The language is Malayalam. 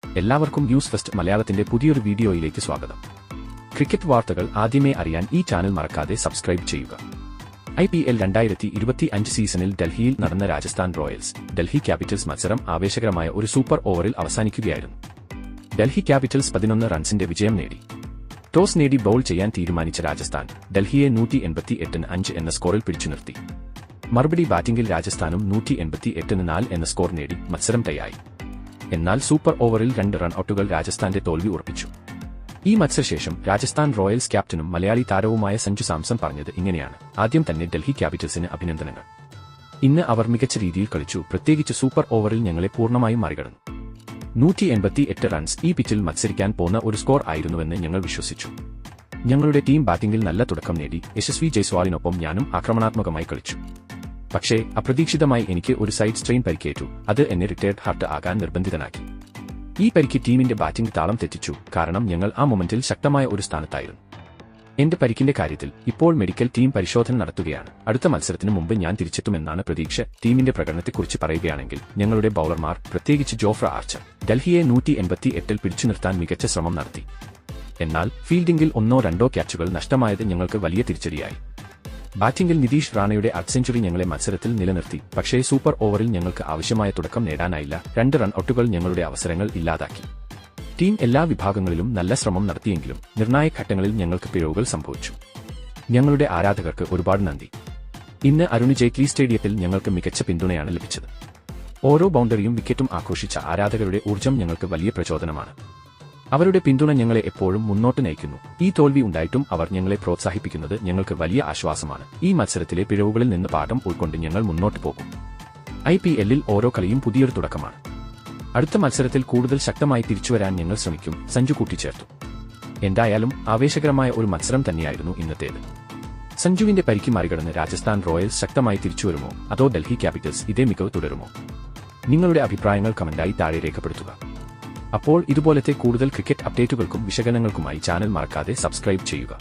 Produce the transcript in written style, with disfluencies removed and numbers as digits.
എല്ലാവർക്കും ന്യൂസ് ഫസ്റ്റ് മലയാളത്തിന്റെ പുതിയൊരു വീഡിയോയിലേക്ക് സ്വാഗതം. ക്രിക്കറ്റ് വാർത്തകൾ ആദ്യമേ അറിയാൻ ഈ ചാനൽ മറക്കാതെ സബ്സ്ക്രൈബ് ചെയ്യുക. IPL 2025 സീസണിൽ ഡൽഹിയിൽ നടന്ന രാജസ്ഥാൻ റോയൽസ് ഡൽഹി ക്യാപിറ്റൽസ് മത്സരം ആവേശകരമായ ഒരു സൂപ്പർ ഓവറിൽ അവസാനിക്കുകയായിരുന്നു. ഡൽഹി ക്യാപിറ്റൽസ് 11 റൺസിന്റെ വിജയം നേടി. ടോസ് നേടി ബൌൾ ചെയ്യാൻ തീരുമാനിച്ച രാജസ്ഥാൻ ഡൽഹിയെ 188-5 എന്ന സ്കോറിൽ പിടിച്ചു നിർത്തി. മറുപടി ബാറ്റിംഗിൽ രാജസ്ഥാനും 188-4 എന്ന സ്കോർ നേടി മത്സരം ടൈയായി. എന്നാൽ സൂപ്പർ ഓവറിൽ 2 റൺ ഔട്ടുകൾ രാജസ്ഥാന്റെ തോൽവി ഉറപ്പിച്ചു. ഈ മത്സരശേഷം രാജസ്ഥാൻ റോയൽസ് ക്യാപ്റ്റനും മലയാളി താരവുമായ സഞ്ജു സാംസൺ പറഞ്ഞത് ഇങ്ങനെയാണ്: ആദ്യം തന്നെ ഡൽഹി ക്യാപിറ്റൽസിന് അഭിനന്ദനങ്ങൾ. ഇന്ന് അവർ മികച്ച രീതിയിൽ കളിച്ചു, പ്രത്യേകിച്ച് സൂപ്പർ ഓവറിൽ ഞങ്ങളെ പൂർണ്ണമായും മറികടന്നു. 188 റൺസ് ഈ പിച്ചിൽ മത്സരിക്കാൻ പോന്ന ഒരു സ്കോർ ആയിരുന്നുവെന്ന് ഞങ്ങൾ വിശ്വസിച്ചു. ഞങ്ങളുടെ ടീം ബാറ്റിംഗിൽ നല്ല തുടക്കം നേടി. യശസ്വി ജയ്സ്വാളിനൊപ്പം ഞാനും ആക്രമണാത്മകമായി കളിച്ചു. പക്ഷേ അപ്രതീക്ഷിതമായി എനിക്ക് ഒരു സൈഡ് സ്ട്രെയിൻ പരിക്കേറ്റു. അത് എന്നെ റിട്ടയർഡ് ഹാർട്ട് ആകാൻ നിർബന്ധിതനാക്കി. ഈ പരിക്ക് ടീമിന്റെ ബാറ്റിംഗ് താളം തെറ്റിച്ചു, കാരണം ഞങ്ങൾ ആ മൊമെന്റിൽ ശക്തമായ ഒരു സ്ഥാനത്തായിരുന്നു. എന്റെ പരിക്കിന്റെ കാര്യത്തിൽ ഇപ്പോൾ മെഡിക്കൽ ടീം പരിശോധന നടത്തുകയാണ്. അടുത്ത മത്സരത്തിന് മുമ്പ് ഞാൻ തിരിച്ചെത്തുമെന്നാണ് പ്രതീക്ഷ. ടീമിന്റെ പ്രകടനത്തെക്കുറിച്ച് പറയുകയാണെങ്കിൽ ഞങ്ങളുടെ ബൌളർമാർ, പ്രത്യേകിച്ച് ജോഫ്ര ആർച്ചർ, ഡൽഹിയെ 188-ൽ പിടിച്ചു നിർത്താൻ മികച്ച ശ്രമം നടത്തി. എന്നാൽ ഫീൽഡിംഗിൽ 1-2 ക്യാച്ചുകൾ നഷ്ടമായത് ഞങ്ങൾക്ക് വലിയ തിരിച്ചടിയായി. ബാറ്റിംഗിൽ നിതീഷ് റാണയുടെ അർദ്ധ-സെഞ്ചുറി ഞങ്ങളെ മത്സരത്തിൽ നിലനിർത്തി. പക്ഷേ സൂപ്പർ ഓവറിൽ ഞങ്ങൾക്ക് ആവശ്യമായ തുടക്കം നേടാനായില്ല. 2 റൺ ഔട്ടുകൾ ഞങ്ങളുടെ അവസരങ്ങൾ ഇല്ലാതാക്കി. ടീം എല്ലാ വിഭാഗങ്ങളിലും നല്ല ശ്രമം നടത്തിയെങ്കിലും നിർണായക ഘട്ടങ്ങളിൽ ഞങ്ങൾക്ക് പിഴവുകൾ സംഭവിച്ചു. ഞങ്ങളുടെ ആരാധകർക്ക് ഒരുപാട് നന്ദി. ഇന്ന് അരുൺ ജെയ്റ്റ്ലി സ്റ്റേഡിയത്തിൽ ഞങ്ങൾക്ക് മികച്ച പിന്തുണയാണ് ലഭിച്ചത്. ഓരോ ബൗണ്ടറിയും വിക്കറ്റും ആഘോഷിച്ച ആരാധകരുടെ ഊർജ്ജം ഞങ്ങൾക്ക് വലിയ പ്രചോദനമാണ്. അവരുടെ പിന്തുണ ഞങ്ങളെ എപ്പോഴും മുന്നോട്ട് നയിക്കുന്നു. ഈ തോൽവി ഉണ്ടായിട്ടും അവർ ഞങ്ങളെ പ്രോത്സാഹിപ്പിക്കുന്നത് ഞങ്ങൾക്ക് വലിയ ആശ്വാസമാണ്. ഈ മത്സരത്തിലെ പിഴവുകളിൽ നിന്ന് പാഠം ഉൾക്കൊണ്ട് ഞങ്ങൾ മുന്നോട്ട് പോകും. IPL-ൽ ഓരോ കളിയും പുതിയൊരു തുടക്കമാണ്. അടുത്ത മത്സരത്തിൽ കൂടുതൽ ശക്തമായി തിരിച്ചുവരാൻ ഞങ്ങൾ ശ്രമിക്കും, സഞ്ജു കൂട്ടിച്ചേർത്തു. എന്തായാലും ആവേശകരമായ ഒരു മത്സരം തന്നെയായിരുന്നു ഇന്നത്തേത്. സഞ്ജുവിന്റെ പരിക്ക് മറികടന്ന് രാജസ്ഥാൻ റോയൽസ് ശക്തമായി തിരിച്ചുവരുമോ, അതോ ഡൽഹി ക്യാപിറ്റൽസ് ഇതേ മികവ് തുടരുമോ? നിങ്ങളുടെ അഭിപ്രായങ്ങൾ കമന്റായി താഴെ രേഖപ്പെടുത്തുക. അപ്പോൾ ഇതുപോലത്തെ കൂടുതൽ ക്രിക്കറ്റ് അപ്ഡേറ്റുകൾക്കും വിശകലനങ്ങൾക്കുമായി ചാനൽ മറക്കാതെ സബ്സ്ക്രൈബ് ചെയ്യുക.